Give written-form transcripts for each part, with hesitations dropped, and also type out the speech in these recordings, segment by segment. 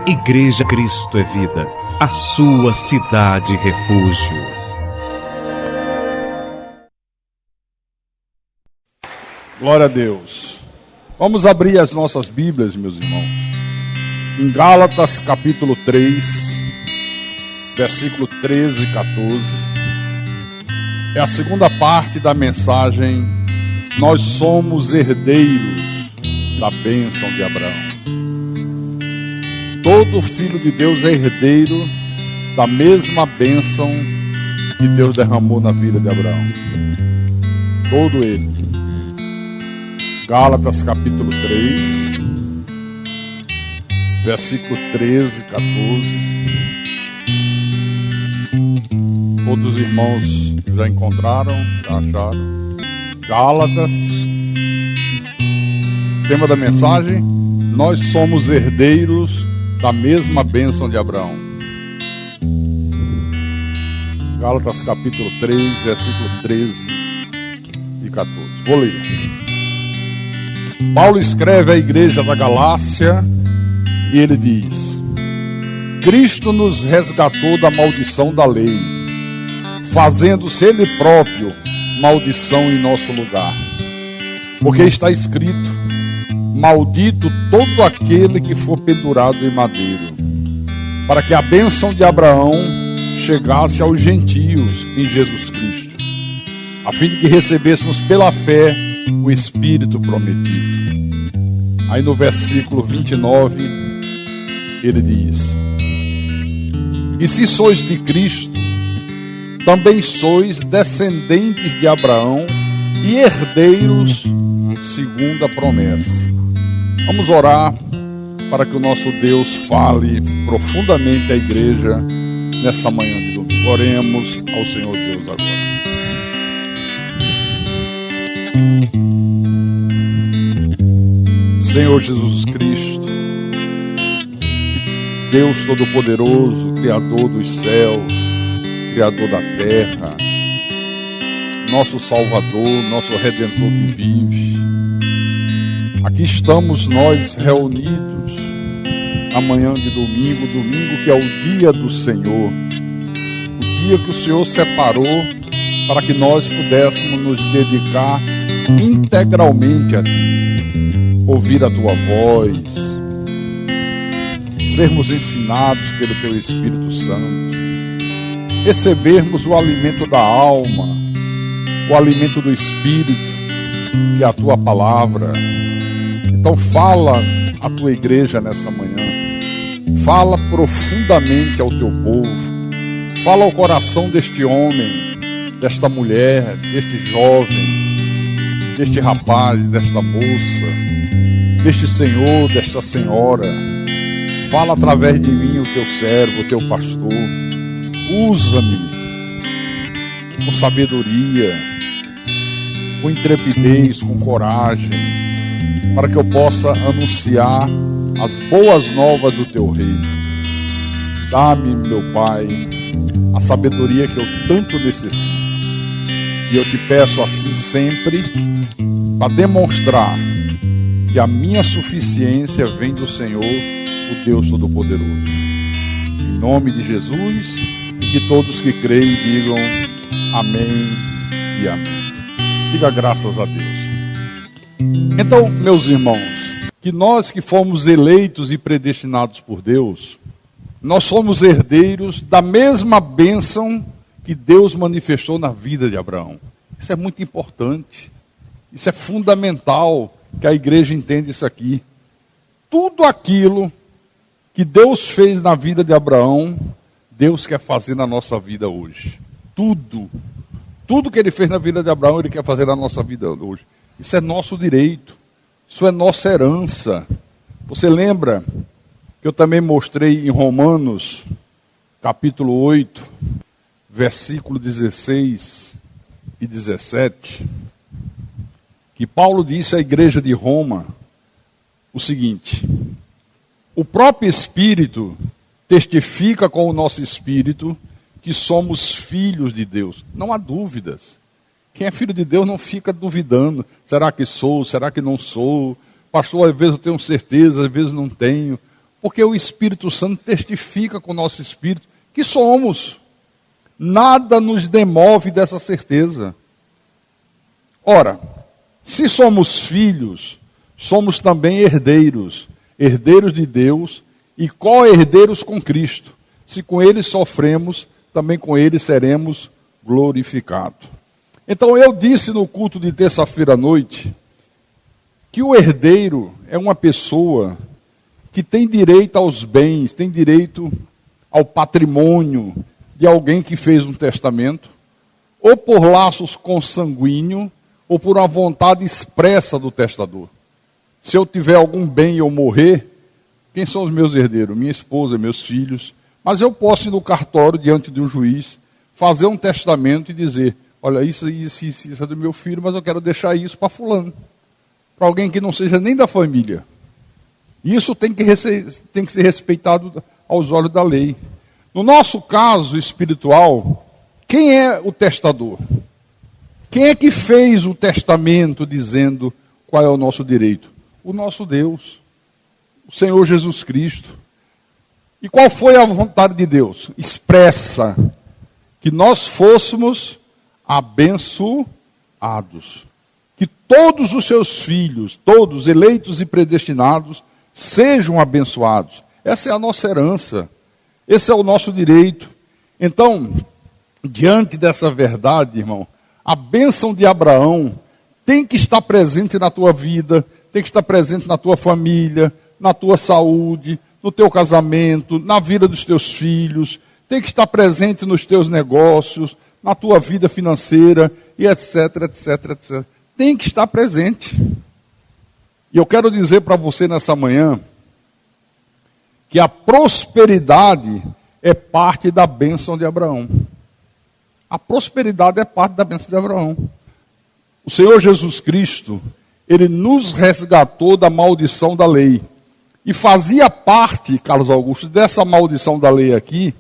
Igreja Cristo é Vida, a sua cidade refúgio. Glória a Deus. Vamos abrir as nossas Bíblias, meus irmãos, em Gálatas capítulo 3, versículo 13 e 14. É a segunda parte da mensagem: nós somos herdeiros da bênção de Abraão. Todo filho de Deus é herdeiro da mesma bênção que Deus derramou na vida de Abraão. Todo ele. Gálatas capítulo 3, versículo 13 e 14. Todos os irmãos já encontraram, já acharam? Gálatas. Tema da mensagem: nós somos herdeiros da mesma bênção de Abraão. Gálatas capítulo 3, versículo 13 e 14. Vou ler. Paulo escreve à igreja da Galácia e ele diz: Cristo nos resgatou da maldição da lei, fazendo-se ele próprio maldição em nosso lugar. Porque está escrito: maldito todo aquele que for pendurado em madeiro, para que a bênção de Abraão chegasse aos gentios em Jesus Cristo, a fim de que recebêssemos pela fé o Espírito prometido. Aí no versículo 29 ele diz: e se sois de Cristo, também sois descendentes de Abraão e herdeiros segundo a promessa. Vamos orar para que o nosso Deus fale profundamente à igreja nessa manhã de domingo. Oremos ao Senhor Deus agora. Senhor Jesus Cristo, Deus Todo-Poderoso, Criador dos céus, Criador da terra, nosso Salvador, nosso Redentor que vive. Aqui estamos nós reunidos na manhã de domingo, domingo que é o dia do Senhor, o dia que o Senhor separou para que nós pudéssemos nos dedicar integralmente a Ti, ouvir a Tua voz, sermos ensinados pelo Teu Espírito Santo, recebermos o alimento da alma, o alimento do Espírito, que é a Tua palavra. Então fala a Tua igreja nessa manhã, fala profundamente ao Teu povo, fala ao coração deste homem, desta mulher, deste jovem, deste rapaz, desta moça, deste senhor, desta senhora. Fala através de mim, o Teu servo, o Teu pastor. Usa-me com sabedoria, com intrepidez, com coragem, para que eu possa anunciar as boas novas do Teu reino. Dá-me, meu Pai, a sabedoria que eu tanto necessito. E eu Te peço assim sempre, para demonstrar que a minha suficiência vem do Senhor, o Deus Todo-Poderoso. Em nome de Jesus, e que todos que creem digam amém e amém. Diga graças a Deus. Então, meus irmãos, que nós que fomos eleitos e predestinados por Deus, nós somos herdeiros da mesma bênção que Deus manifestou na vida de Abraão. Isso é muito importante, isso é fundamental que a igreja entenda isso aqui. Tudo aquilo que Deus fez na vida de Abraão, Deus quer fazer na nossa vida hoje. Tudo que Ele fez na vida de Abraão, Ele quer fazer na nossa vida hoje. Isso é nosso direito, isso é nossa herança. Você lembra que eu também mostrei em Romanos, capítulo 8, versículo 16 e 17, que Paulo disse à igreja de Roma o seguinte: o próprio Espírito testifica com o nosso espírito que somos filhos de Deus. Não há dúvidas. Quem é filho de Deus não fica duvidando. Será que sou? Será que não sou? Pastor, às vezes eu tenho certeza, às vezes não tenho. Porque o Espírito Santo testifica com o nosso espírito que somos. Nada nos demove dessa certeza. Ora, se somos filhos, somos também herdeiros, herdeiros de Deus e co-herdeiros com Cristo. Se com ele sofremos, também com ele seremos glorificados. Então eu disse no culto de terça-feira à noite que o herdeiro é uma pessoa que tem direito aos bens, tem direito ao patrimônio de alguém que fez um testamento, ou por laços consanguíneos, ou por uma vontade expressa do testador. Se eu tiver algum bem e eu morrer, quem são os meus herdeiros? Minha esposa, meus filhos. Mas eu posso ir no cartório, diante de um juiz, fazer um testamento e dizer, olha, isso é do meu filho, mas eu quero deixar isso para fulano. Para alguém que não seja nem da família. Isso tem que ser respeitado aos olhos da lei. No nosso caso espiritual, quem é o testador? Quem é que fez o testamento dizendo qual é o nosso direito? O nosso Deus, o Senhor Jesus Cristo. E qual foi a vontade de Deus? Expressa que nós fôssemos abençoados. Que todos os seus filhos, todos eleitos e predestinados, sejam abençoados. Essa é a nossa herança. Esse é o nosso direito. Então, diante dessa verdade, irmão, a bênção de Abraão tem que estar presente na tua vida, tem que estar presente na tua família, na tua saúde, no teu casamento, na vida dos teus filhos, tem que estar presente nos teus negócios, na tua vida financeira, e etc, etc, etc. Tem que estar presente. E eu quero dizer para você nessa manhã, que a prosperidade é parte da bênção de Abraão. A prosperidade é parte da bênção de Abraão. O Senhor Jesus Cristo, ele nos resgatou da maldição da lei. E fazia parte, Carlos Augusto, dessa maldição da lei aqui,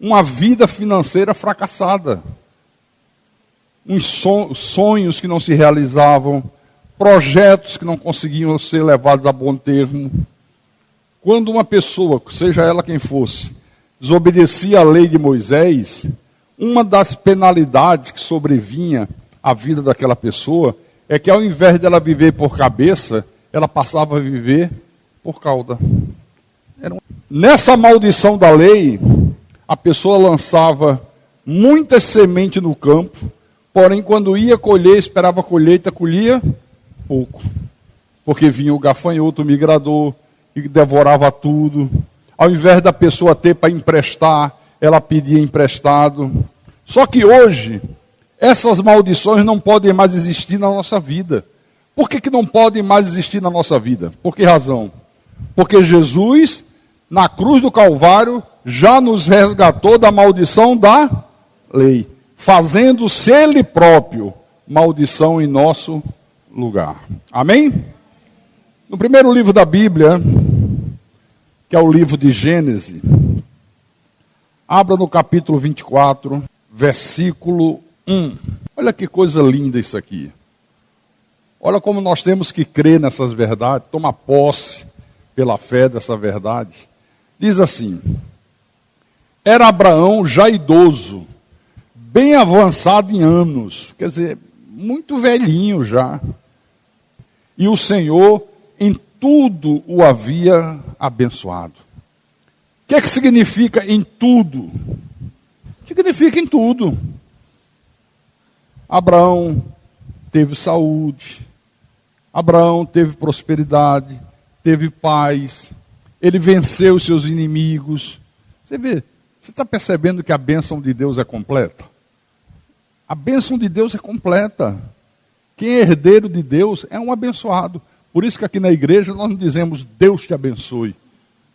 uma vida financeira fracassada. Uns sonhos que não se realizavam, projetos que não conseguiam ser levados a bom termo. Quando uma pessoa, seja ela quem fosse, desobedecia a lei de Moisés, uma das penalidades que sobrevinha à vida daquela pessoa é que ao invés dela viver por cabeça, ela passava a viver por cauda. Nessa maldição da lei, a pessoa lançava muitas sementes no campo, porém quando ia colher, esperava a colheita, colhia pouco. Porque vinha o gafanhoto, o migrador, e devorava tudo. Ao invés da pessoa ter para emprestar, ela pedia emprestado. Só que hoje, essas maldições não podem mais existir na nossa vida. Por que não podem mais existir na nossa vida? Por que razão? Porque Jesus, na cruz do Calvário, já nos resgatou da maldição da lei, fazendo-se Ele próprio maldição em nosso lugar. Amém? No primeiro livro da Bíblia, que é o livro de Gênesis, abra no capítulo 24, versículo 1. Olha que coisa linda isso aqui. Olha como nós temos que crer nessas verdades, tomar posse pela fé dessa verdade. Diz assim: era Abraão já idoso, bem avançado em anos, quer dizer, muito velhinho já. E o Senhor em tudo o havia abençoado. O que é que significa em tudo? Significa em tudo. Abraão teve saúde, Abraão teve prosperidade, teve paz, ele venceu os seus inimigos. Você vê, você está percebendo que a bênção de Deus é completa? A bênção de Deus é completa. Quem é herdeiro de Deus é um abençoado. Por isso que aqui na igreja nós não dizemos Deus te abençoe.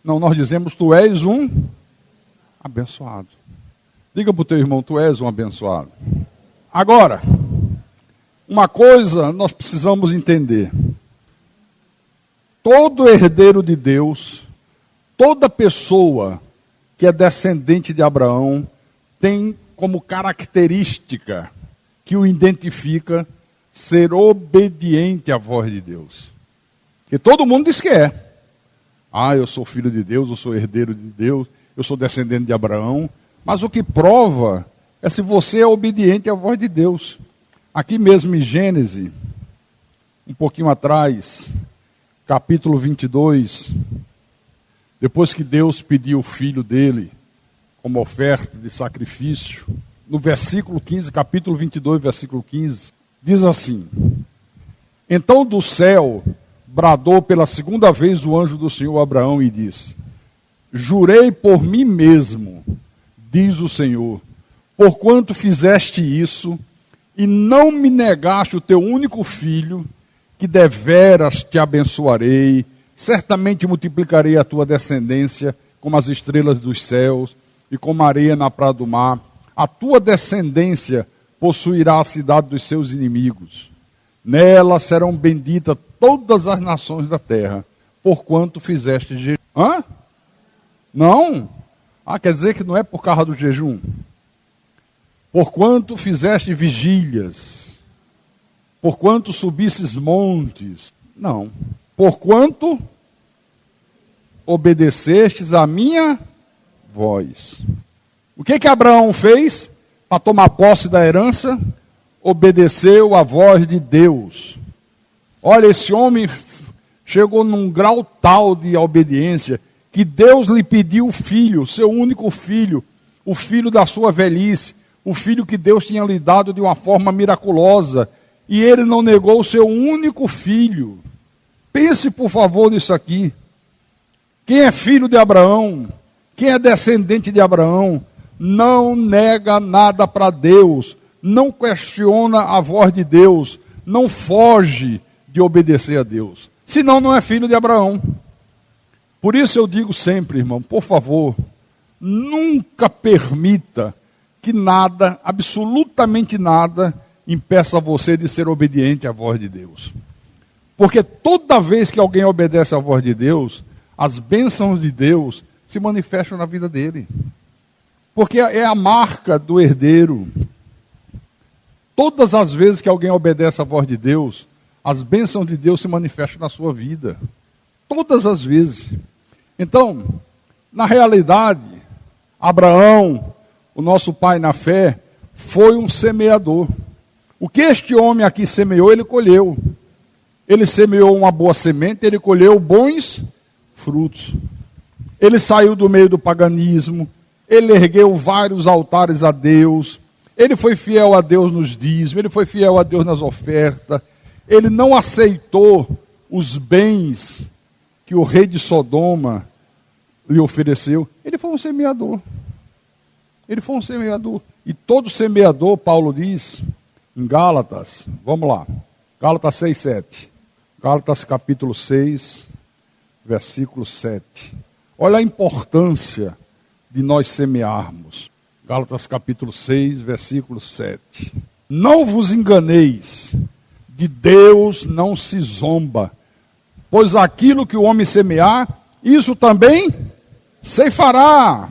Não, nós dizemos tu és um abençoado. Diga para o teu irmão, tu és um abençoado. Agora, uma coisa nós precisamos entender. Todo herdeiro de Deus, toda pessoa que é descendente de Abraão, tem como característica que o identifica ser obediente à voz de Deus. Porque todo mundo diz que é. eu sou filho de Deus, eu sou herdeiro de Deus, eu sou descendente de Abraão. Mas o que prova é se você é obediente à voz de Deus. Aqui mesmo em Gênesis, um pouquinho atrás, capítulo 22, depois que Deus pediu o filho dele como oferta de sacrifício, no versículo 15, capítulo 22, versículo 15, diz assim: então do céu bradou pela segunda vez o anjo do Senhor a Abraão e disse: jurei por mim mesmo, diz o Senhor, porquanto fizeste isso e não me negaste o teu único filho, que deveras te abençoarei, certamente multiplicarei a tua descendência como as estrelas dos céus e como a areia na praia do mar. A tua descendência possuirá a cidade dos seus inimigos. Nela serão benditas todas as nações da terra, porquanto fizeste jejum. Hã? Não? Quer dizer que não é por causa do jejum. Porquanto fizeste vigílias, porquanto subistes montes. Não. Porquanto obedecestes a minha voz. O que Abraão fez para tomar posse da herança? Obedeceu a voz de Deus. Olha, esse homem chegou num grau tal de obediência que Deus lhe pediu o filho, seu único filho, o filho da sua velhice, o filho que Deus tinha lhe dado de uma forma miraculosa, e ele não negou o seu único filho. Pense, por favor, nisso aqui. Quem é filho de Abraão, quem é descendente de Abraão, não nega nada para Deus, não questiona a voz de Deus, não foge de obedecer a Deus. Senão não é filho de Abraão. Por isso eu digo sempre, irmão, por favor, nunca permita que nada, absolutamente nada, impeça você de ser obediente à voz de Deus. Porque toda vez que alguém obedece à voz de Deus, as bênçãos de Deus se manifestam na vida dele. Porque é a marca do herdeiro. Todas as vezes que alguém obedece à voz de Deus, as bênçãos de Deus se manifestam na sua vida. Todas as vezes. Então, na realidade, Abraão, o nosso pai na fé, foi um semeador. O que este homem aqui semeou, ele colheu. Ele semeou uma boa semente, ele colheu bons frutos. Ele saiu do meio do paganismo, ele ergueu vários altares a Deus, ele foi fiel a Deus nos dízimos, ele foi fiel a Deus nas ofertas, ele não aceitou os bens que o rei de Sodoma lhe ofereceu. Ele foi um semeador. Ele foi um semeador. E todo semeador, Paulo diz, em Gálatas, vamos lá, Gálatas 6, 7. Gálatas capítulo 6, versículo 7. Olha a importância de nós semearmos. Gálatas capítulo 6, versículo 7. Não vos enganeis, de Deus não se zomba, pois aquilo que o homem semear, isso também ceifará.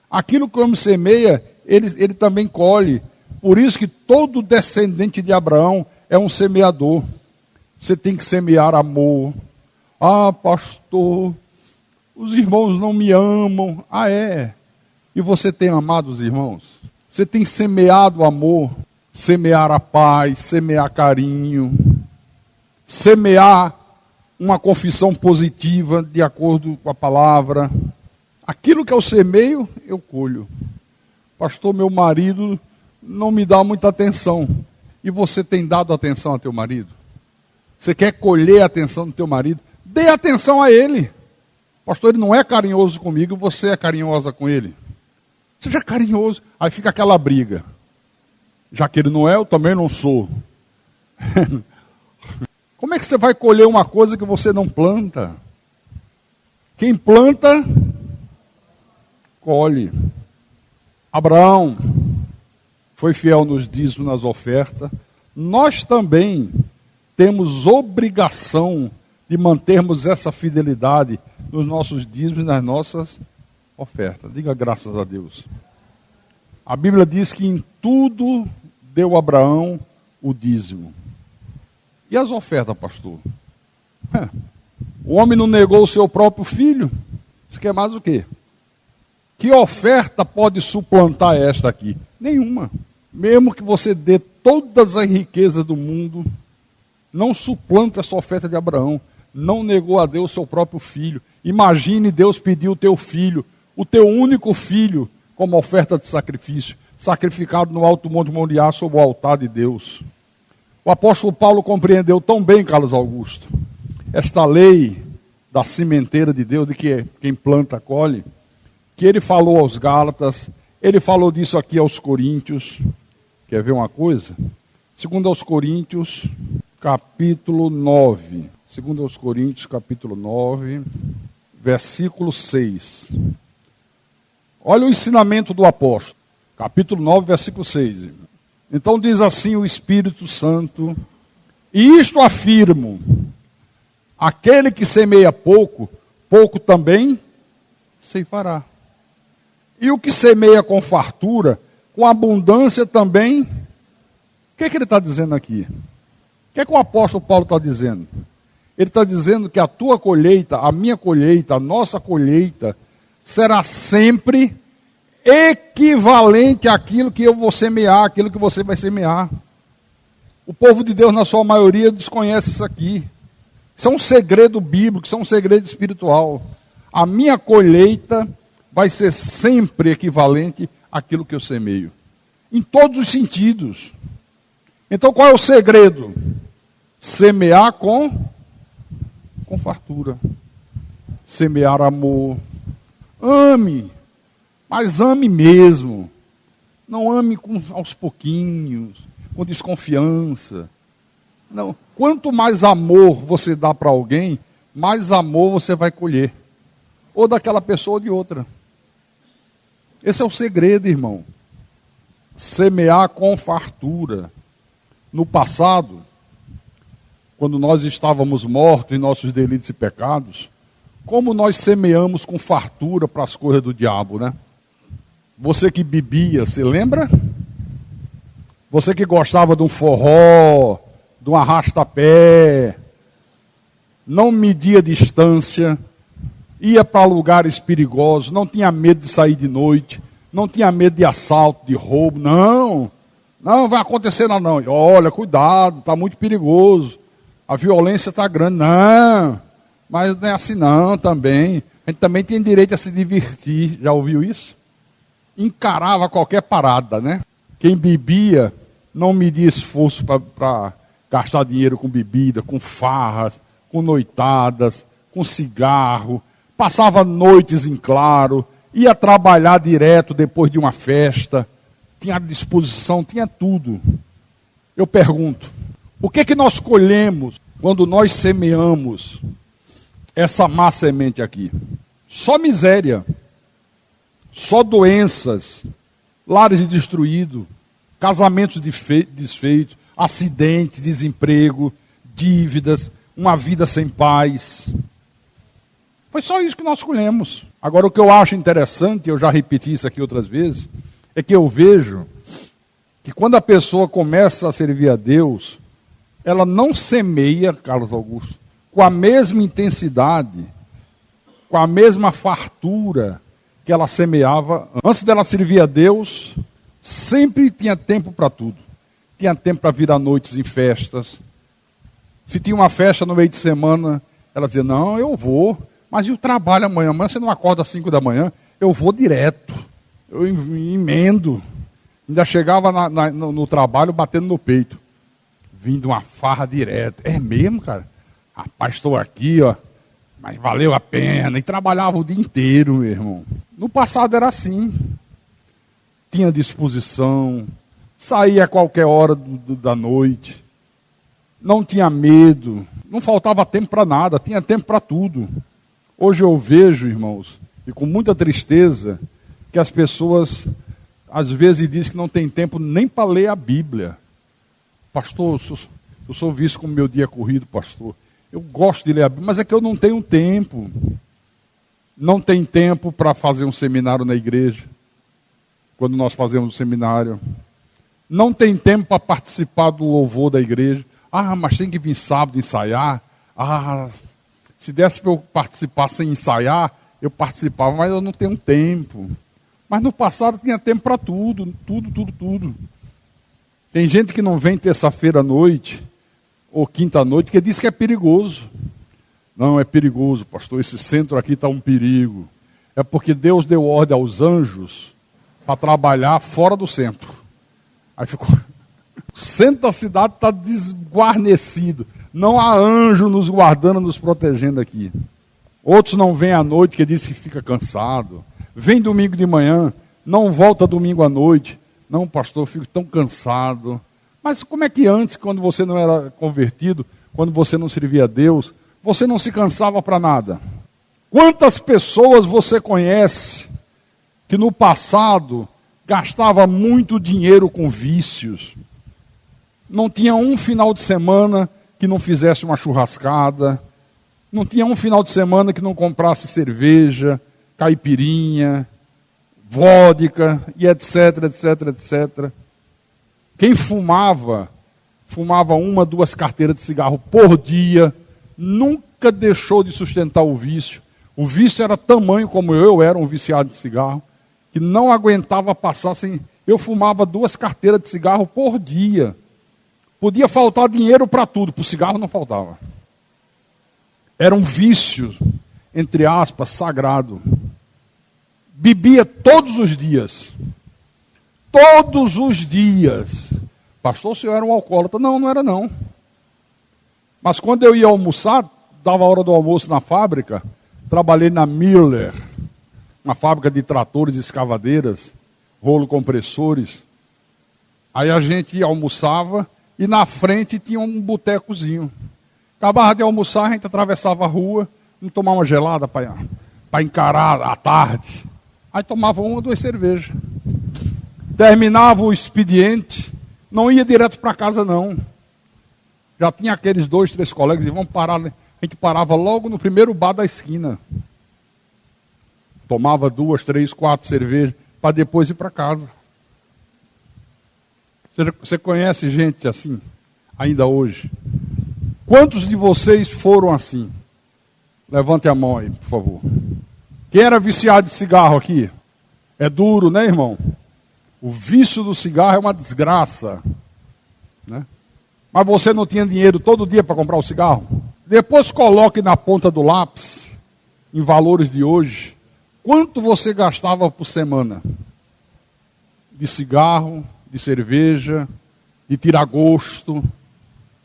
Aquilo que o homem semeia, ele também colhe. Por isso que todo descendente de Abraão é um semeador. Você tem que semear amor. Pastor, os irmãos não me amam. É. E você tem amado os irmãos? Você tem semeado amor, semear a paz, semear carinho, semear uma confissão positiva de acordo com a palavra. Aquilo que eu semeio, eu colho. Pastor, meu marido não me dá muita atenção. E você tem dado atenção ao teu marido? Você quer colher a atenção do teu marido? Dê atenção a ele. Pastor, ele não é carinhoso comigo, você é carinhosa com ele. Seja carinhoso. Aí fica aquela briga. Já que ele não é, eu também não sou. Como é que você vai colher uma coisa que você não planta? Quem planta, colhe. Abraão foi fiel nos dízimos, nas ofertas. Nós também temos obrigação de mantermos essa fidelidade nos nossos dízimos e nas nossas ofertas. Diga graças a Deus. A Bíblia diz que em tudo deu Abraão o dízimo. E as ofertas, pastor? O homem não negou o seu próprio filho. Isso quer mais o quê? Que oferta pode suplantar esta aqui? Nenhuma. Mesmo que você dê todas as riquezas do mundo, não suplanta essa oferta de Abraão. Não negou a Deus o seu próprio filho. Imagine Deus pedir o teu filho, o teu único filho, como oferta de sacrifício, sacrificado no alto monte Moriá sob o altar de Deus. O apóstolo Paulo compreendeu tão bem, Carlos Augusto, esta lei da sementeira de Deus, de que quem planta colhe, que ele falou aos Gálatas, ele falou disso aqui aos Coríntios. Quer ver uma coisa? Segundo aos Coríntios, capítulo 9. Segundo aos Coríntios, capítulo 9, versículo 6. Olha o ensinamento do apóstolo. Capítulo 9, versículo 6. Então diz assim o Espírito Santo: e isto afirmo, aquele que semeia pouco, pouco também ceifará. E o que semeia com fartura, com abundância também. O que ele está dizendo aqui? O que o apóstolo Paulo está dizendo? Ele está dizendo que a tua colheita, a minha colheita, a nossa colheita, será sempre equivalente àquilo que eu vou semear, àquilo que você vai semear. O povo de Deus, na sua maioria, desconhece isso aqui. Isso é um segredo bíblico, isso é um segredo espiritual. A minha colheita vai ser sempre equivalente àquilo que eu semeio. Em todos os sentidos. Então qual é o segredo? Semear com fartura. Semear amor. Ame. Mas ame mesmo. Não ame aos pouquinhos, com desconfiança. Não. Quanto mais amor você dá para alguém, mais amor você vai colher. Ou daquela pessoa ou de outra. Esse é o segredo, irmão. Semear com fartura. No passado, quando nós estávamos mortos em nossos delitos e pecados, como nós semeamos com fartura para as coisas do diabo, né? Você que bebia, se lembra? Você que gostava de um forró, de um arrasta-pé, não media distância, ia para lugares perigosos, não tinha medo de sair de noite, não tinha medo de assalto, de roubo, não vai acontecer nada não. Olha, cuidado, está muito perigoso, a violência está grande, não, mas não é assim não também, a gente também tem direito a se divertir, já ouviu isso? Encarava qualquer parada, né? Quem bebia não media esforço para gastar dinheiro com bebida, com farras, com noitadas, com cigarro, passava noites em claro, ia trabalhar direto depois de uma festa, tinha disposição, tinha tudo. Eu pergunto, o que nós colhemos quando nós semeamos essa má semente aqui? Só miséria, só doenças, lares destruídos, casamentos desfeitos, acidente, desemprego, dívidas, uma vida sem paz. Foi só isso que nós colhemos. Agora, o que eu acho interessante, eu já repeti isso aqui outras vezes, é que eu vejo que quando a pessoa começa a servir a Deus, ela não semeia, Carlos Augusto, com a mesma intensidade, com a mesma fartura que ela semeava. Antes dela servir a Deus, sempre tinha tempo para tudo. Tinha tempo para vir à noites em festas. Se tinha uma festa no meio de semana, ela dizia, não, eu vou. Mas e o trabalho amanhã? Amanhã você não acorda às 5 da manhã? Eu vou direto. Eu emendo. Ainda chegava no trabalho batendo no peito. Vindo uma farra direto. É mesmo, cara? Rapaz, estou aqui, ó. Mas valeu a pena. E trabalhava o dia inteiro, meu irmão. No passado era assim. Tinha disposição. Saía a qualquer hora da noite. Não tinha medo. Não faltava tempo para nada. Tinha tempo para tudo. Hoje eu vejo, irmãos, e com muita tristeza, que as pessoas, às vezes, dizem que não tem tempo nem para ler a Bíblia. Pastor, eu sou visto como meu dia corrido, pastor. Eu gosto de ler a Bíblia, mas é que eu não tenho tempo. Não tem tempo para fazer um seminário na igreja, quando nós fazemos um seminário. Não tem tempo para participar do louvor da igreja. Ah, mas tem que vir sábado ensaiar. Ah, Se desse para eu participar sem ensaiar, eu participava, mas eu não tenho tempo. Mas no passado tinha tempo para tudo. Tem gente que não vem terça-feira à noite, ou quinta à noite, que diz que é perigoso. Não, é perigoso, pastor, esse centro aqui está um perigo. É porque Deus deu ordem aos anjos para trabalhar fora do centro. Aí ficou... O centro da cidade está desguarnecido. Não há anjo nos guardando, nos protegendo aqui. Outros não vêm à noite, porque diz que fica cansado. Vem domingo de manhã, não volta domingo à noite. Não, pastor, eu fico tão cansado. Mas como é que antes, quando você não era convertido, quando você não servia a Deus, você não se cansava para nada? Quantas pessoas você conhece que no passado gastava muito dinheiro com vícios? Não tinha um final de semana que não fizesse uma churrascada, não tinha um final de semana que não comprasse cerveja, caipirinha, vodka, e etc, etc, etc. Quem fumava 1, 2 carteiras de cigarro por dia, nunca deixou de sustentar o vício. O vício era tamanho, como eu era um viciado de cigarro, que não aguentava passar sem... Eu fumava 2 carteiras de cigarro por dia. Podia faltar dinheiro para tudo, para o cigarro não faltava. Era um vício, entre aspas, sagrado. Bebia todos os dias. Todos os dias. Pastor, o senhor era um alcoólatra? Não, não era não. Mas quando eu ia almoçar, dava a hora do almoço na fábrica, trabalhei na Miller, uma fábrica de tratores e escavadeiras, rolo compressores. Aí a gente almoçava e na frente tinha um botecozinho. Acabava de almoçar, a gente atravessava a rua, não tomava uma gelada para encarar à tarde. Aí tomava 1 ou 2 cervejas. Terminava o expediente, não ia direto para casa não. Já tinha aqueles 2, 3 colegas e vamos parar. A gente parava logo no primeiro bar da esquina. Tomava 2, 3, 4 cervejas para depois ir para casa. Você conhece gente assim, ainda hoje? Quantos de vocês foram assim? Levante a mão aí, por favor. Quem era viciado de cigarro aqui? É duro, né, irmão? O vício do cigarro é uma desgraça, né? Mas você não tinha dinheiro todo dia para comprar o cigarro? Depois coloque na ponta do lápis, em valores de hoje, quanto você gastava por semana? De cigarro, de cerveja, de tiragosto,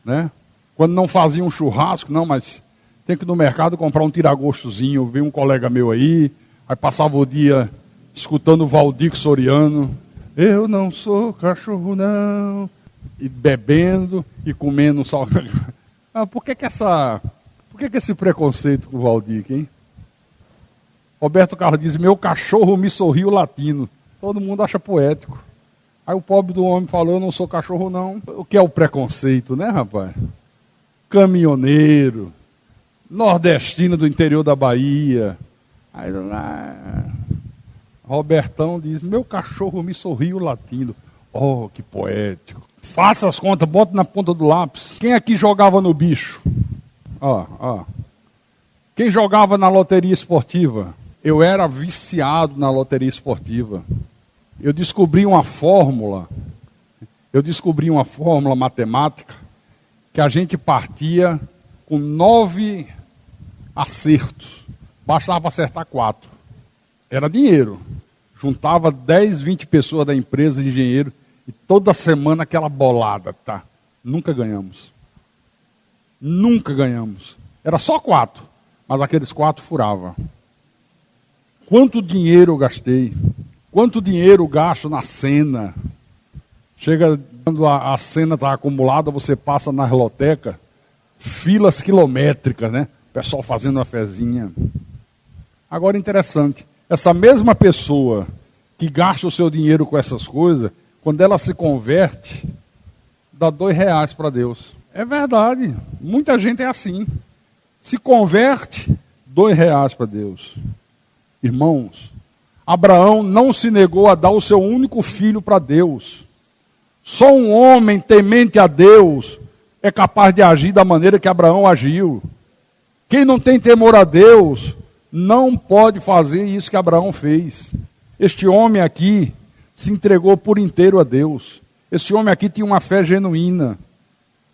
né? Quando não fazia um churrasco, não, mas tem que ir no mercado comprar um tiragostozinho. Veio um colega meu aí passava o dia escutando o Valdir Soriano. Eu não sou cachorro, não. E bebendo e comendo salgado. Por que esse preconceito com o Valdir, hein? Roberto Carlos diz, meu cachorro me sorriu latino. Todo mundo acha poético. Aí o pobre do homem falou, eu não sou cachorro, não. O que é o preconceito, né, rapaz? Caminhoneiro, nordestino do interior da Bahia. Aí lá, Robertão diz, meu cachorro me sorriu latino. Oh, que poético. Faça as contas, bota na ponta do lápis. Quem aqui jogava no bicho? Quem jogava na loteria esportiva? Eu era viciado na loteria esportiva. Eu descobri uma fórmula matemática que a gente partia com 9 acertos. Bastava acertar 4. Era dinheiro. Juntava 10, 20 pessoas da empresa de engenheiro e toda semana aquela bolada, tá? Nunca ganhamos. Nunca ganhamos. Era só 4, mas aqueles 4 furava. Quanto dinheiro eu gastei? Quanto dinheiro gasto na cena? Chega, quando a cena está acumulada, você passa na loteca, filas quilométricas, né? O pessoal fazendo uma fezinha. Agora, interessante, essa mesma pessoa que gasta o seu dinheiro com essas coisas, quando ela se converte, dá R$2 para Deus. É verdade, muita gente é assim. Se converte, R$2 para Deus. Irmãos, Abraão não se negou a dar o seu único filho para Deus. Só um homem temente a Deus é capaz de agir da maneira que Abraão agiu. Quem não tem temor a Deus não pode fazer isso que Abraão fez. Este homem aqui se entregou por inteiro a Deus. Esse homem aqui tinha uma fé genuína.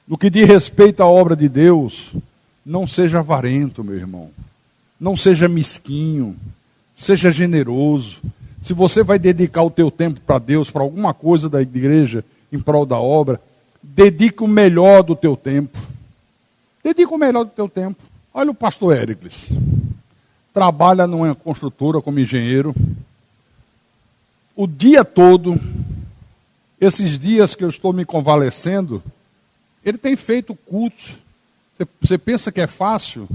No que diz respeito à obra de Deus, não seja avarento, meu irmão. Não seja mesquinho. Seja generoso. Se você vai dedicar o teu tempo para Deus, para alguma coisa da igreja, em prol da obra, dedique o melhor do teu tempo. Dedique o melhor do teu tempo. Olha o pastor Éricles. Trabalha numa construtora como engenheiro. O dia todo, esses dias que eu estou me convalescendo, ele tem feito cultos. Você pensa que é fácil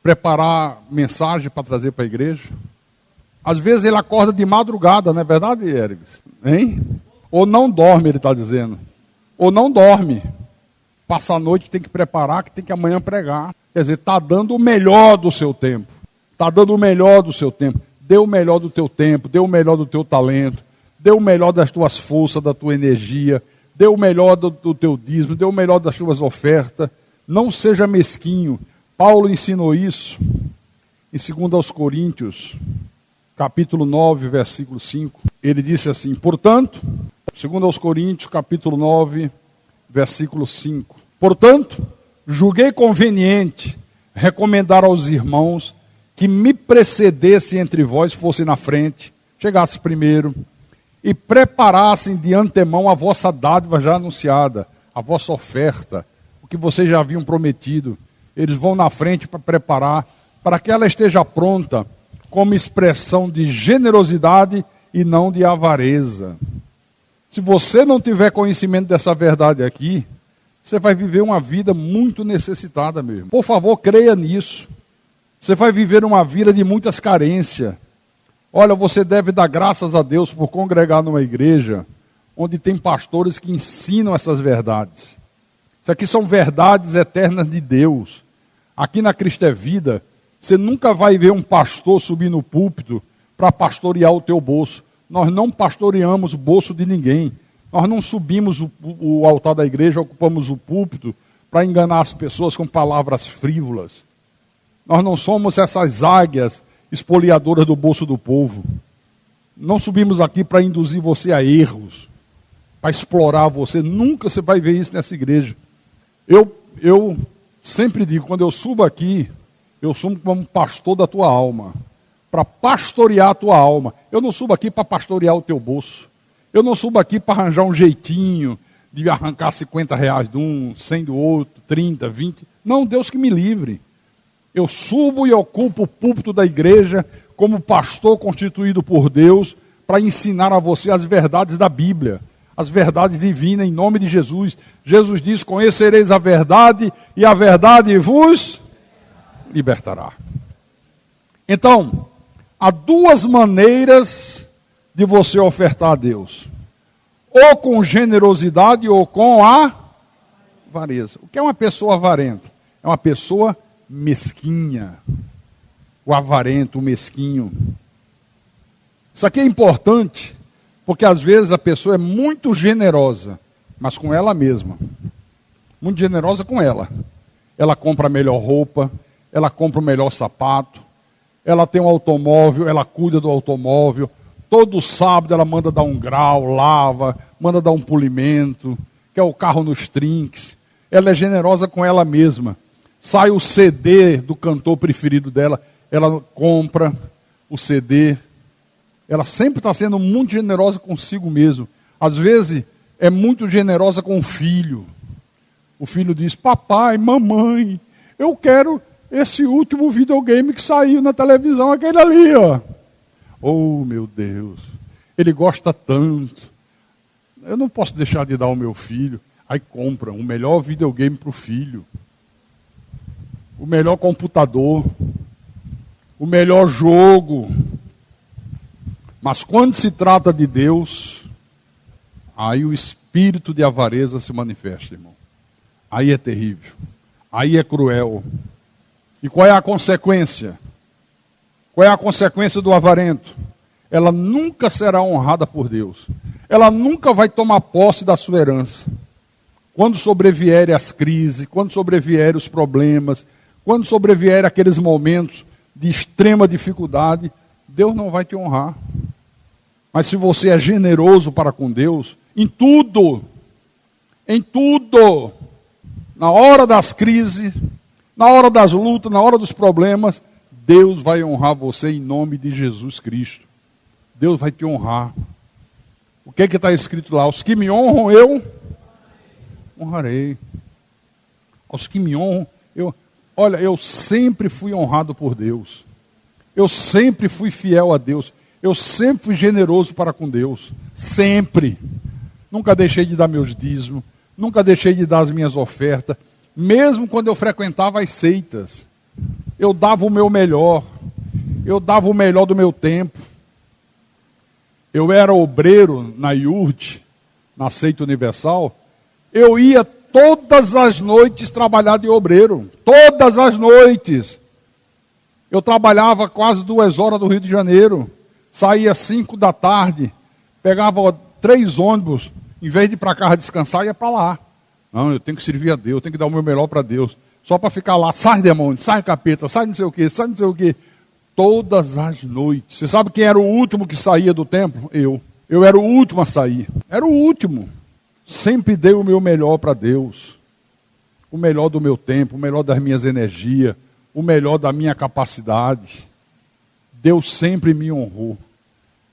preparar mensagem para trazer para a igreja? Às vezes ele acorda de madrugada, não é verdade, Éricles? Hein? Ou não dorme, ele está dizendo. Ou não dorme. Passa a noite, tem que preparar, que tem que amanhã pregar. Quer dizer, está dando o melhor do seu tempo. Está dando o melhor do seu tempo. Dê o melhor do teu tempo, dê o melhor do teu talento, dê o melhor das tuas forças, da tua energia, dê o melhor do teu dízimo, dê o melhor das tuas ofertas. Não seja mesquinho. Paulo ensinou isso em 2 Coríntios, capítulo 9, versículo 5. Ele disse assim, portanto, 2 Coríntios, capítulo 9, versículo 5. Portanto, julguei conveniente recomendar aos irmãos que me precedessem entre vós, fossem na frente, chegasse primeiro, e preparassem de antemão a vossa dádiva já anunciada, a vossa oferta, o que vocês já haviam prometido. Eles vão na frente para preparar, para que ela esteja pronta, como expressão de generosidade e não de avareza. Se você não tiver conhecimento dessa verdade aqui, você vai viver uma vida muito necessitada mesmo. Por favor, creia nisso. Você vai viver uma vida de muitas carências. Olha, você deve dar graças a Deus por congregar numa igreja onde tem pastores que ensinam essas verdades. Isso aqui são verdades eternas de Deus. Aqui na Cristo é Vida, você nunca vai ver um pastor subir no púlpito para pastorear o teu bolso. Nós não pastoreamos o bolso de ninguém. Nós não subimos o altar da igreja, ocupamos o púlpito para enganar as pessoas com palavras frívolas. Nós não somos essas águias espoliadoras do bolso do povo. Não subimos aqui para induzir você a erros, para explorar você. Nunca você vai ver isso nessa igreja. Eu sempre digo, quando eu subo aqui, eu subo como pastor da tua alma, para pastorear a tua alma. Eu não subo aqui para pastorear o teu bolso. Eu não subo aqui para arranjar um jeitinho de arrancar 50 reais de um, 100 do outro, 30, 20. Não, Deus que me livre. Eu subo e ocupo o púlpito da igreja como pastor constituído por Deus para ensinar a você as verdades da Bíblia, as verdades divinas em nome de Jesus. Jesus diz, conhecereis a verdade e a verdade vos libertará. Então, há duas maneiras de você ofertar a Deus. Ou com generosidade ou com avareza. O que é uma pessoa avarenta? É uma pessoa mesquinha. O avarento, o mesquinho. Isso aqui é importante, porque às vezes a pessoa é muito generosa, mas com ela mesma. Muito generosa com ela. Ela compra a melhor roupa, ela compra o melhor sapato, ela tem um automóvel, ela cuida do automóvel. Todo sábado ela manda dar um grau, lava, manda dar um polimento, quer o carro nos trinques. Ela é generosa com ela mesma. Sai o CD do cantor preferido dela, ela compra o CD. Ela sempre está sendo muito generosa consigo mesmo. Às vezes é muito generosa com o filho. O filho diz, papai, mamãe, eu quero esse último videogame que saiu na televisão, aquele ali, ó. Oh, meu Deus, ele gosta tanto. Eu não posso deixar de dar ao meu filho. Aí compra o melhor videogame para o filho. O melhor computador. O melhor jogo. Mas quando se trata de Deus, aí o espírito de avareza se manifesta, irmão. Aí é terrível. Aí é cruel. E qual é a consequência? Qual é a consequência do avarento? Ela nunca será honrada por Deus. Ela nunca vai tomar posse da sua herança. Quando sobrevierem as crises, quando sobrevierem os problemas, quando sobrevier aqueles momentos de extrema dificuldade, Deus não vai te honrar. Mas se você é generoso para com Deus, em tudo, na hora das crises, na hora das lutas, na hora dos problemas, Deus vai honrar você em nome de Jesus Cristo. Deus vai te honrar. O que está escrito lá? Os que me honram, eu honrarei. Aos que me honram, eu sempre fui honrado por Deus. Eu sempre fui fiel a Deus. Eu sempre fui generoso para com Deus. Sempre. Nunca deixei de dar meus dízimos. Nunca deixei de dar as minhas ofertas. Mesmo quando eu frequentava as seitas. Eu dava o meu melhor. Eu dava o melhor do meu tempo. Eu era obreiro na IURT, na Seita Universal. Eu ia todas as noites trabalhar de obreiro. Todas as noites. Eu trabalhava quase 2 horas do Rio de Janeiro. Saía 5 da tarde. Pegava 3 ônibus. Em vez de ir para casa descansar, ia para lá. Não, eu tenho que servir a Deus. Eu tenho que dar o meu melhor para Deus. Só para ficar lá. Sai demônio, sai capeta, sai não sei o quê, sai não sei o quê. Todas as noites. Você sabe quem era o último que saía do templo? Eu. Eu era o último a sair. Era o último. Sempre dei o meu melhor para Deus. O melhor do meu tempo, o melhor das minhas energias, o melhor da minha capacidade. Deus sempre me honrou.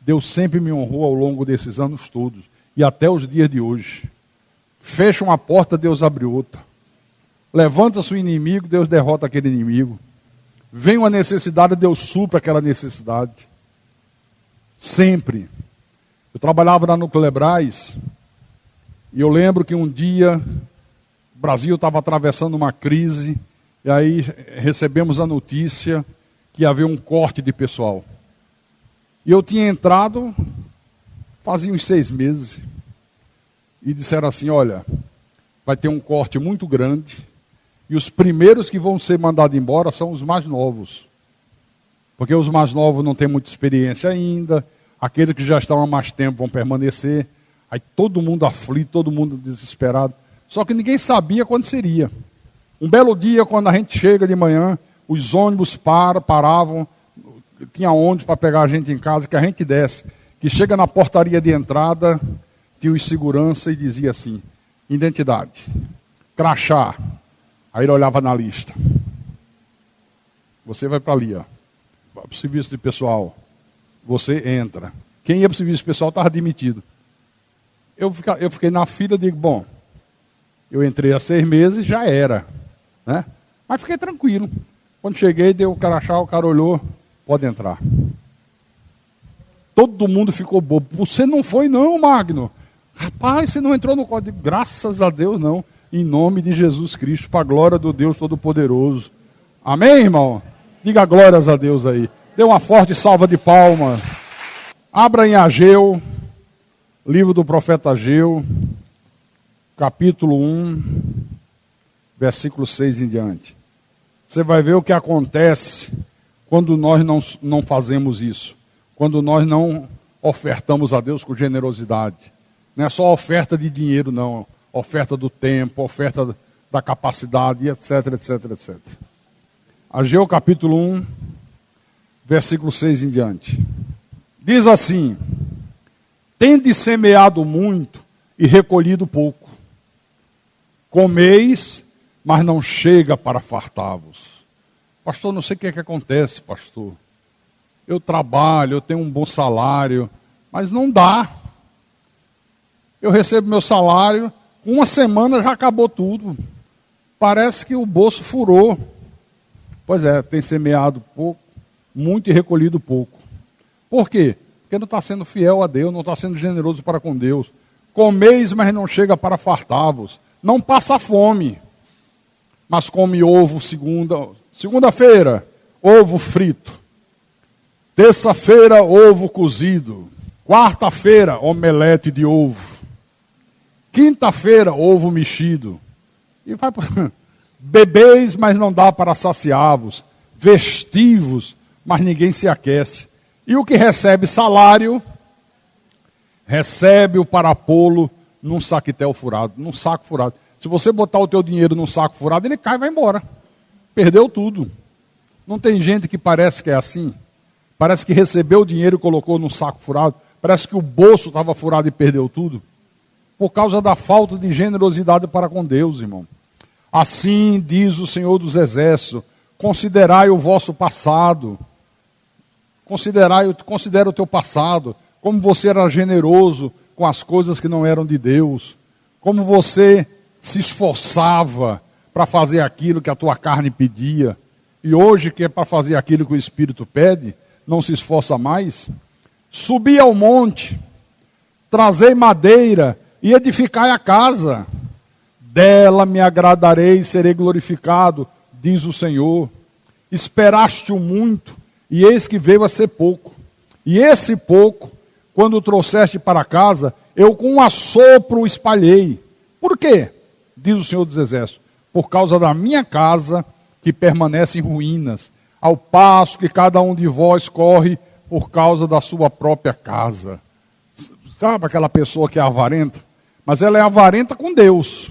Deus sempre me honrou ao longo desses anos todos. E até os dias de hoje. Fecha uma porta, Deus abre outra. Levanta-se o inimigo, Deus derrota aquele inimigo. Vem uma necessidade, Deus supra aquela necessidade. Sempre. Eu trabalhava na Nuclebras e eu lembro que um dia o Brasil estava atravessando uma crise e aí recebemos a notícia que ia haver um corte de pessoal. E eu tinha entrado fazia uns 6 meses e disseram assim, olha, vai ter um corte muito grande e os primeiros que vão ser mandados embora são os mais novos. Porque os mais novos não têm muita experiência ainda, aqueles que já estão há mais tempo vão permanecer. Aí todo mundo aflito, todo mundo desesperado. Só que ninguém sabia quando seria. Um belo dia, quando a gente chega de manhã, os ônibus paravam, tinha ônibus para pegar a gente em casa, que a gente desce. Que chega na portaria de entrada, tinha os segurança e dizia assim, identidade, crachá. Aí ele olhava na lista. Você vai para ali, ó. Para o serviço de pessoal. Você entra. Quem ia para o serviço pessoal estava demitido. Eu fiquei na fila e digo, bom, eu entrei há 6 meses, já era. Né? Mas fiquei tranquilo. Quando cheguei, deu o crachá, o cara olhou, pode entrar. Todo mundo ficou bobo. Você não foi não, Magno. Rapaz, você não entrou no código. Graças a Deus não. Em nome de Jesus Cristo, para a glória do Deus Todo-Poderoso. Amém, irmão? Diga glórias a Deus aí. Dê uma forte salva de palmas. Abra em Ageu, livro do profeta Ageu, capítulo 1, versículo 6 em diante. Você vai ver o que acontece quando nós não fazemos isso. Quando nós não ofertamos a Deus com generosidade. Não é só oferta de dinheiro, não. Oferta do tempo, oferta da capacidade, etc, etc, etc. Ageu capítulo 1, versículo 6 em diante. Diz assim, tende semeado muito e recolhido pouco. Comeis, mas não chega para fartar-vos. Pastor, não sei o que é que acontece, pastor. Eu trabalho, eu tenho um bom salário, mas não dá. Eu recebo meu salário, uma semana já acabou tudo. Parece que o bolso furou. Pois é, tem semeado pouco, muito e recolhido pouco. Por quê? Porque não está sendo fiel a Deus, não está sendo generoso para com Deus. Comeis, mas não chega para fartar-vos. Não passa fome, mas come ovo segunda-feira, ovo frito. Terça-feira, ovo cozido. Quarta-feira, omelete de ovo. Quinta-feira, ovo mexido. E vai para... Bebeis, mas não dá para saciar-vos. Vestivos, mas ninguém se aquece. E o que recebe salário, recebe-o para pô-lo num saquetel furado, num saco furado. Se você botar o teu dinheiro num saco furado, ele cai e vai embora. perdeu tudo. Não tem gente que parece que é assim? Parece que recebeu o dinheiro e colocou num saco furado. Parece que o bolso estava furado e perdeu tudo. Por causa da falta de generosidade para com Deus, irmão. Assim diz o Senhor dos Exércitos: considerai o vosso passado. Considera o teu passado. Como você era generoso com as coisas que não eram de Deus. Como você se esforçava para fazer aquilo que a tua carne pedia. E hoje, que é para fazer aquilo que o Espírito pede, não se esforça mais. Subi ao monte, trazei madeira e edificai a casa. Dela me agradarei e serei glorificado, diz o Senhor. Esperaste-o muito, e eis que veio a ser pouco. E esse pouco, quando o trouxeste para casa, eu com um assopro o espalhei. Por quê? Diz o Senhor dos Exércitos. Por causa da minha casa, que permanece em ruínas, ao passo que cada um de vós corre por causa da sua própria casa. Sabe aquela pessoa que é avarenta? Mas ela é avarenta com Deus.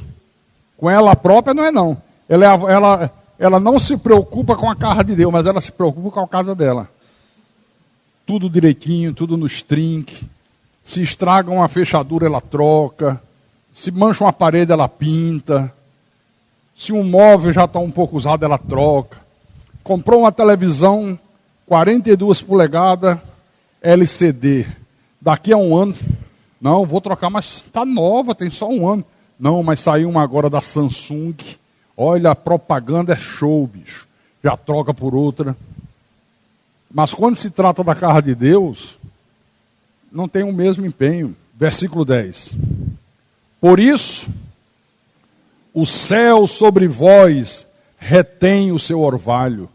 Com ela própria não é não. Ela não se preocupa com a casa de Deus, mas ela se preocupa com a casa dela. Tudo direitinho, tudo nos trinques. Se estraga uma fechadura, ela troca. Se mancha uma parede, ela pinta. Se um móvel já está um pouco usado, ela troca. Comprou uma televisão 42 polegadas LCD. Daqui a um ano, não, vou trocar, mas está nova, tem só um ano. Não, mas saiu uma agora da Samsung. Olha, a propaganda é show, bicho. Já troca por outra. Mas quando se trata da casa de Deus, não tem o mesmo empenho. Versículo 10. Por isso, o céu sobre vós retém o seu orvalho,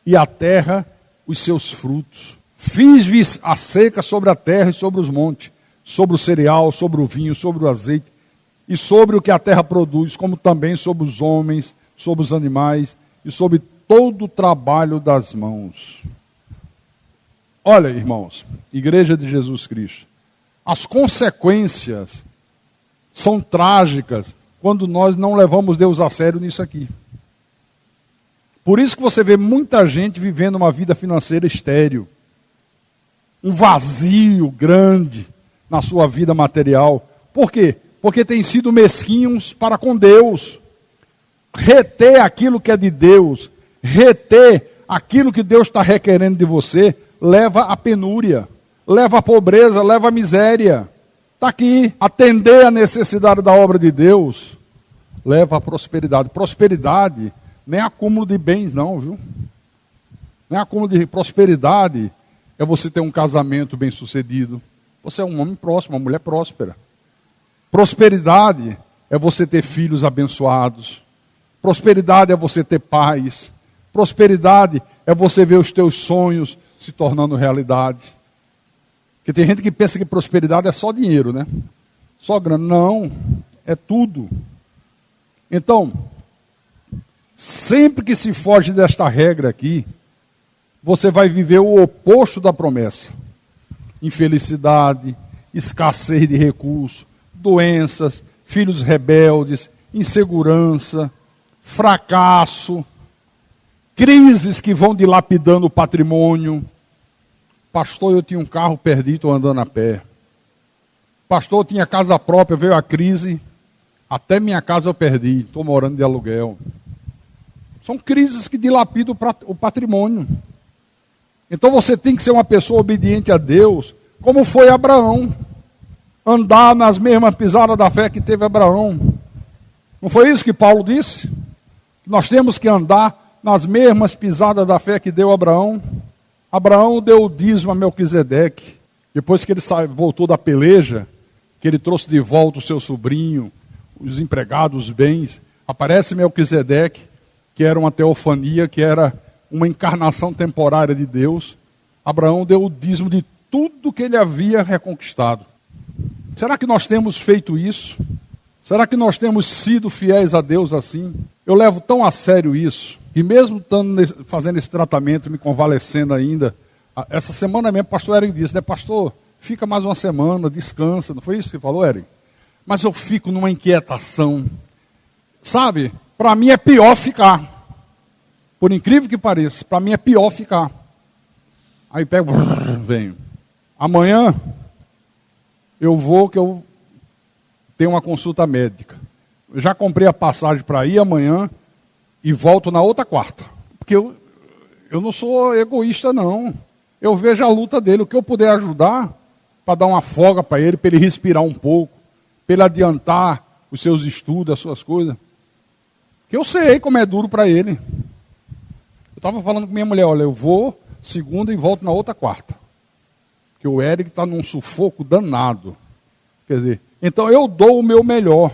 e a terra os seus frutos. Fiz-vos a seca sobre a terra e sobre os montes, sobre o cereal, sobre o vinho, sobre o azeite, e sobre o que a terra produz, como também sobre os homens, sobre os animais, e sobre todo o trabalho das mãos. Olha, irmãos, Igreja de Jesus Cristo, as consequências são trágicas quando nós não levamos Deus a sério nisso aqui. Por isso que você vê muita gente vivendo uma vida financeira estéril. Um vazio grande na sua vida material. Por quê? Porque tem sido mesquinhos para com Deus. Reter aquilo que é de Deus, reter aquilo que Deus está requerendo de você, leva à penúria, leva à pobreza, leva à miséria. Está aqui, atender a necessidade da obra de Deus, leva à prosperidade. Prosperidade nem acúmulo de bens não, viu? Nem acúmulo de prosperidade é você ter um casamento bem sucedido. Você é um homem próspero, uma mulher próspera. Prosperidade é você ter filhos abençoados. Prosperidade é você ter paz. Prosperidade é você ver os teus sonhos se tornando realidade. Porque tem gente que pensa que prosperidade é só dinheiro, né? Só grana. Não, é tudo. Então, sempre que se foge desta regra aqui, você vai viver o oposto da promessa. Infelicidade, escassez de recursos, doenças, filhos rebeldes, insegurança, fracasso, crises que vão dilapidando o patrimônio. Pastor, eu tinha um carro, perdi, estou andando a pé. Pastor, eu tinha casa própria, veio a crise, até minha casa eu perdi, estou morando de aluguel. São crises que dilapidam o patrimônio. Então você tem que ser uma pessoa obediente a Deus, como foi Abraão. Andar nas mesmas pisadas da fé que teve Abraão. Não foi isso que Paulo disse? Nós temos que andar nas mesmas pisadas da fé que deu Abraão. Abraão deu o dízimo a Melquisedeque. Depois que ele voltou da peleja, que ele trouxe de volta o seu sobrinho, os empregados, os bens, aparece Melquisedeque, que era uma teofania, que era uma encarnação temporária de Deus. Abraão deu o dízimo de tudo que ele havia reconquistado. Será que nós temos feito isso? Será que nós temos sido fiéis a Deus assim? Eu levo tão a sério isso, que mesmo fazendo esse tratamento, me convalescendo ainda, essa semana mesmo o pastor Eric disse, né, pastor, fica mais uma semana, descansa. Não foi isso que você falou, Eric? Mas eu fico numa inquietação. Sabe, para mim é pior ficar. Por incrível que pareça, para mim é pior ficar. Aí pego, venho. Amanhã eu vou, que eu tenho uma consulta médica. Eu já comprei a passagem para ir amanhã e volto na outra quarta. Porque eu não sou egoísta, não. Eu vejo a luta dele, o que eu puder ajudar, para dar uma folga para ele respirar um pouco, para ele adiantar os seus estudos, as suas coisas. Que eu sei como é duro para ele. Eu estava falando com minha mulher, olha, eu vou segunda e volto na outra quarta. Porque o Eric está num sufoco danado. Quer dizer, então eu dou o meu melhor.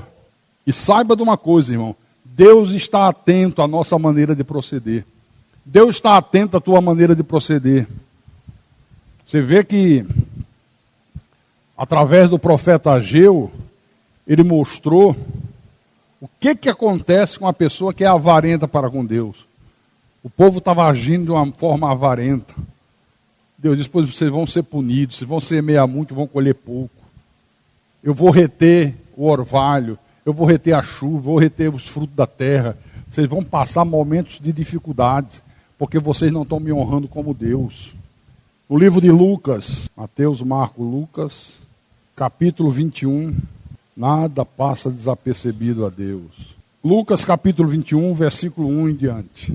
E saiba de uma coisa, irmão, Deus está atento à nossa maneira de proceder. Deus está atento à tua maneira de proceder. Você vê que, através do profeta Ageu, ele mostrou o que acontece com uma pessoa que é avarenta para com Deus. O povo estava agindo de uma forma avarenta. Deus disse, pois vocês vão ser punidos, vocês vão semear muito, vão colher pouco. Eu vou reter o orvalho, eu vou reter a chuva, vou reter os frutos da terra. Vocês vão passar momentos de dificuldades, porque vocês não estão me honrando como Deus. No livro de Lucas, Mateus, Marcos, Lucas, capítulo 21, nada passa desapercebido a Deus. Lucas, capítulo 21, versículo 1 em diante.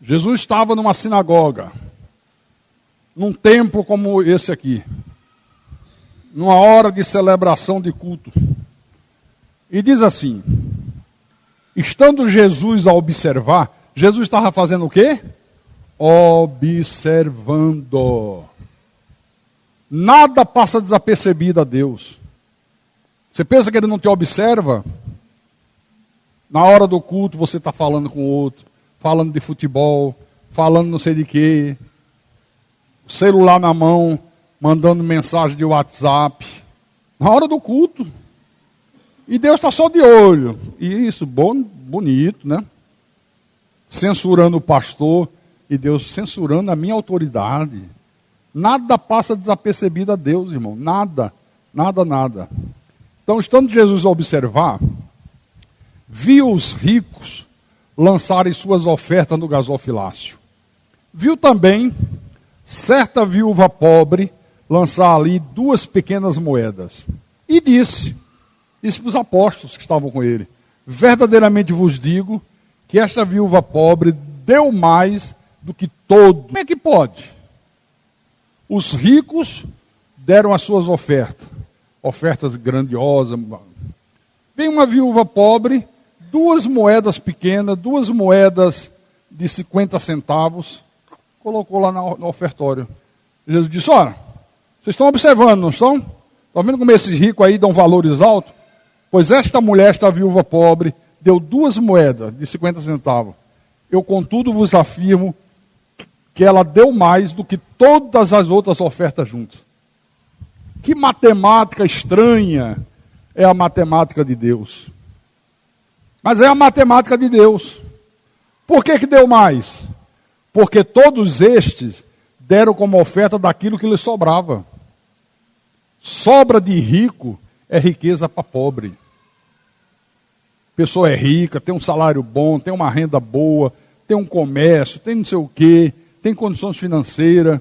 Jesus estava numa sinagoga, num templo como esse aqui, numa hora de celebração de culto. E diz assim, estando Jesus a observar, Jesus estava fazendo o quê? Observando. Nada passa desapercebido a Deus. Você pensa que ele não te observa? Na hora do culto você está falando com o outro, falando de futebol, falando não sei de quê, celular na mão, mandando mensagem de WhatsApp, na hora do culto. E Deus está só de olho. E isso, bonito, né? Censurando o pastor e Deus censurando a minha autoridade. Nada passa desapercebido a Deus, irmão. Nada, nada, nada. Então, estando Jesus a observar, viu os ricos lançarem suas ofertas no gasofilácio. Viu também certa viúva pobre lançar ali 2 pequenas moedas. E disse para os apóstolos que estavam com ele, verdadeiramente vos digo que esta viúva pobre deu mais do que todo. Como é que pode? Os ricos deram as suas ofertas, ofertas grandiosas. Vem uma viúva pobre, 2 moedas pequenas, 2 moedas de 50 centavos, colocou lá no ofertório. Jesus disse, olha, vocês estão observando, não estão? Estão vendo como esses ricos aí dão valores altos? Pois esta mulher, esta viúva pobre, deu 2 moedas de 50 centavos. Eu, contudo, vos afirmo que ela deu mais do que todas as outras ofertas juntas. Que matemática estranha é a matemática de Deus. Mas é a matemática de Deus. Por que deu mais? Porque todos estes deram como oferta daquilo que lhes sobrava. Sobra de rico é riqueza para pobre. Pessoa é rica, tem um salário bom, tem uma renda boa, tem um comércio, tem não sei o quê, tem condições financeiras,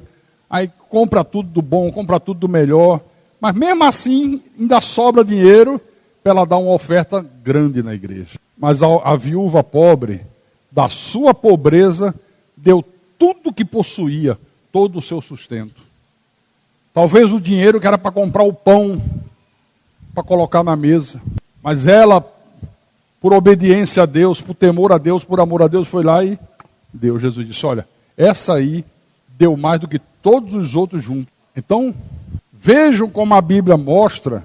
aí compra tudo do bom, compra tudo do melhor, mas mesmo assim ainda sobra dinheiro para ela dar uma oferta grande na igreja. Mas a viúva pobre, da sua pobreza, deu tudo que possuía, todo o seu sustento. Talvez o dinheiro que era para comprar o pão, para colocar na mesa, mas ela, por obediência a Deus, por temor a Deus, por amor a Deus, foi lá e deu. Jesus disse, olha, essa aí deu mais do que todos os outros juntos. Então, vejam como a Bíblia mostra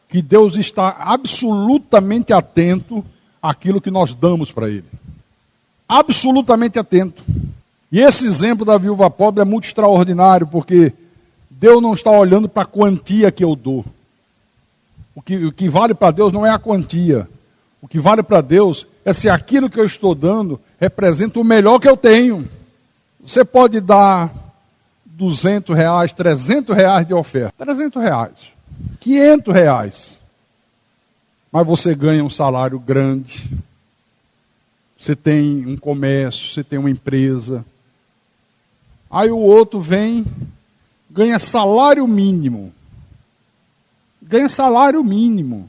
que Deus está absolutamente atento àquilo que nós damos para Ele. Absolutamente atento. E esse exemplo da viúva pobre é muito extraordinário, porque Deus não está olhando para a quantia que eu dou. O que vale para Deus não é a quantia. O que vale para Deus é se aquilo que eu estou dando representa o melhor que eu tenho. Você pode dar R$200, R$300 de oferta. R$300, R$500. Mas você ganha um salário grande. você tem um comércio, você tem uma empresa. Aí o outro vem, ganha salário mínimo. Ganha salário mínimo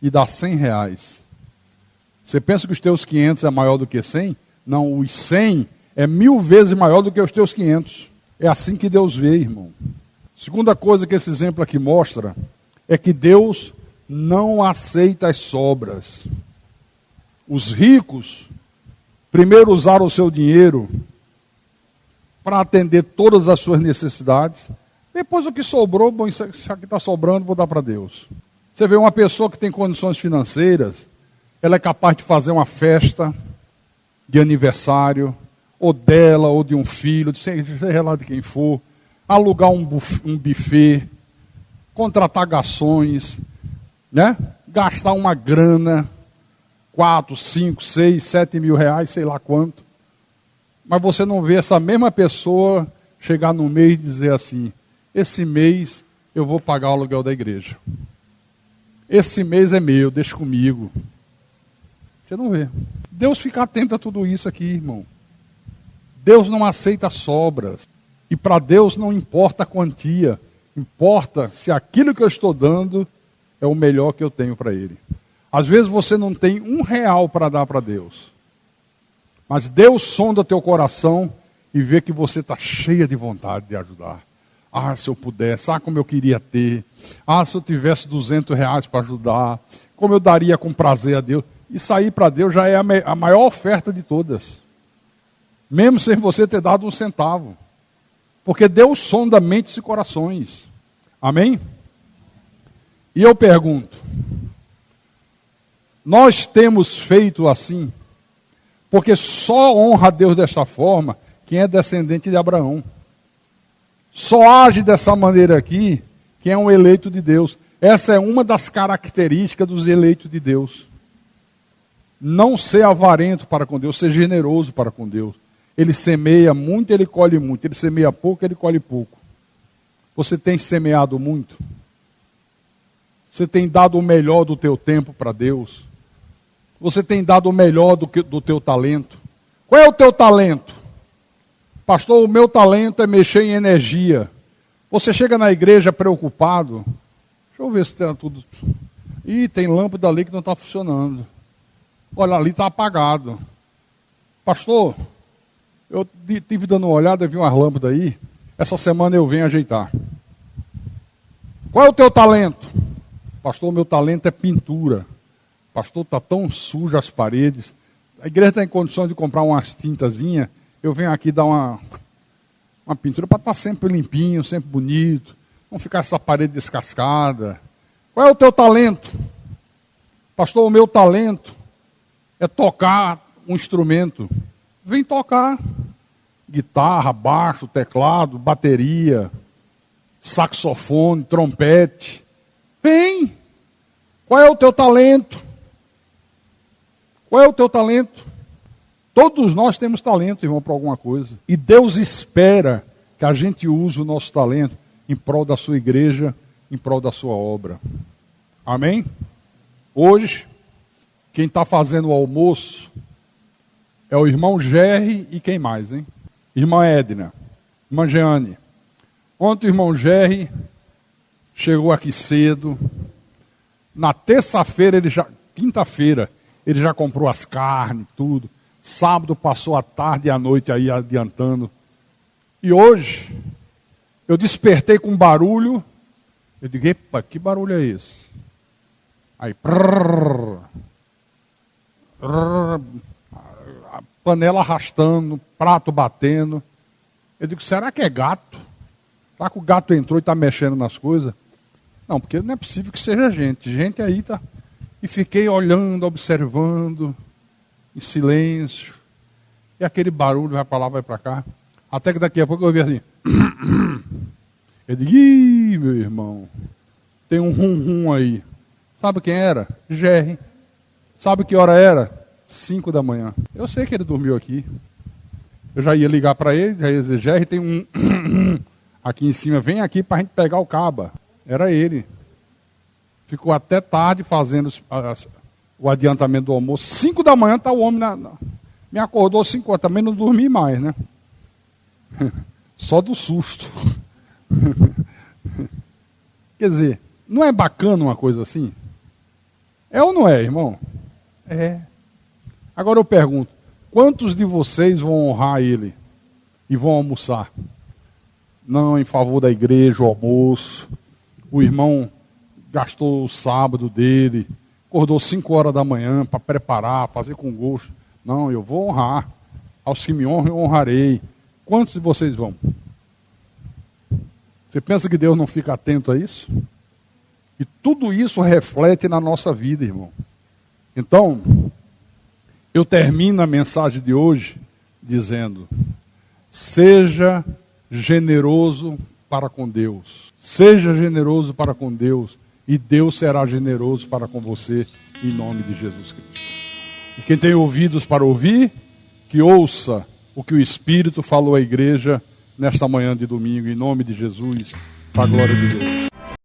e dá R$100. Você pensa que os teus 500 é maior do que 100? Não, os 100 é 1000 vezes maior do que os teus 500. É assim que Deus vê, irmão. Segunda coisa que esse exemplo aqui mostra é que Deus não aceita as sobras. Os ricos primeiro usaram o seu dinheiro para atender todas as suas necessidades. Depois o que sobrou, bom, isso aqui está sobrando, vou dar para Deus. Você vê uma pessoa que tem condições financeiras, ela é capaz de fazer uma festa de aniversário, ou dela, ou de um filho, seja lá de quem for, alugar um buffet, contratar garçons, né? Gastar uma grana, 4, 5, 6, 7 mil reais, sei lá quanto. Mas você não vê essa mesma pessoa chegar no mês e dizer assim, esse mês eu vou pagar o aluguel da igreja. Esse mês é meu, deixa comigo. Você não vê. Deus fica atento a tudo isso aqui, irmão. Deus não aceita sobras. E para Deus não importa a quantia. Importa se aquilo que eu estou dando é o melhor que eu tenho para Ele. Às vezes você não tem R$1 para dar para Deus. Mas Deus sonda teu coração e vê que você está cheia de vontade de ajudar. Ah, se eu pudesse, como eu queria ter. Ah, se eu tivesse R$200 para ajudar. Como eu daria com prazer a Deus. Isso aí para Deus já é a maior oferta de todas. Mesmo sem você ter dado R$1. Porque Deus sonda mentes e corações. Amém? E eu pergunto, nós temos feito assim, porque só honra a Deus desta forma quem é descendente de Abraão. Só age dessa maneira aqui quem é um eleito de Deus. Essa é uma das características dos eleitos de Deus. Não ser avarento para com Deus, ser generoso para com Deus. Ele semeia muito, ele colhe muito. Ele semeia pouco, ele colhe pouco. Você tem semeado muito? Você tem dado o melhor do teu tempo para Deus? Você tem dado o melhor do teu talento? Qual é o teu talento? Pastor, o meu talento é mexer em energia. Você chega na igreja preocupado. Deixa eu ver se está tudo... Ih, tem lâmpada ali que não está funcionando. Olha, ali está apagado. Pastor, eu estive dando uma olhada, vi umas lâmpadas aí. Essa semana eu venho ajeitar. Qual é o teu talento? Pastor, o meu talento é pintura. Pastor, está tão suja as paredes. A igreja está em condições de comprar umas tintazinhas. Eu venho aqui dar uma pintura para estar sempre limpinho, sempre bonito. Não ficar essa parede descascada. Qual é o teu talento? Pastor, o meu talento é tocar um instrumento. Vem tocar. Guitarra, baixo, teclado, bateria, saxofone, trompete. Vem. Qual é o teu talento? Qual é o teu talento? Todos nós temos talento, irmão, para alguma coisa. E Deus espera que a gente use o nosso talento em prol da sua igreja, em prol da sua obra. Amém? Hoje, quem está fazendo o almoço é o irmão Gerry e quem mais, hein? Irmã Edna, irmã Jeane. Ontem o irmão Gerry chegou aqui cedo. Na terça-feira, quinta-feira, ele já comprou as carnes, tudo. Sábado passou a tarde e a noite aí adiantando. E hoje, eu despertei com um barulho. Eu digo, epa, que barulho é esse? Aí, prrr, prrr, a panela arrastando, prato batendo. Eu digo, será que é gato? Será que o gato entrou e está mexendo nas coisas? Não, porque não é possível que seja gente. Gente aí tá. E fiquei olhando, observando, em silêncio. E aquele barulho vai para lá, vai para cá. Até que daqui a pouco eu ouvi assim. Eu digo, ih, meu irmão, tem um rum-rum aí. Sabe quem era? Gerry. Sabe que hora era? 5 da manhã. Eu sei que ele dormiu aqui. Eu já ia ligar para ele, já ia dizer, Gerry, tem um aqui em cima, vem aqui para a gente pegar o caba. Era ele. Ficou até tarde fazendo o adiantamento do almoço. 5 da manhã está o homem me acordou 5 horas, também não dormi mais, né? Só do susto. Quer dizer, não é bacana uma coisa assim? É ou não é, irmão? É. Agora eu pergunto, quantos de vocês vão honrar ele e vão almoçar? Não em favor da igreja, o almoço. O irmão gastou o sábado dele, acordou 5 horas da manhã para preparar, fazer com gosto. Não, eu vou honrar. Aos que me honram, eu honrarei. Quantos de vocês vão? Você pensa que Deus não fica atento a isso? E tudo isso reflete na nossa vida, irmão. Então, eu termino a mensagem de hoje dizendo: seja generoso para com Deus. Seja generoso para com Deus. E Deus será generoso para com você, em nome de Jesus Cristo. E quem tem ouvidos para ouvir, que ouça o que o Espírito falou à igreja nesta manhã de domingo, em nome de Jesus, para a glória de Deus.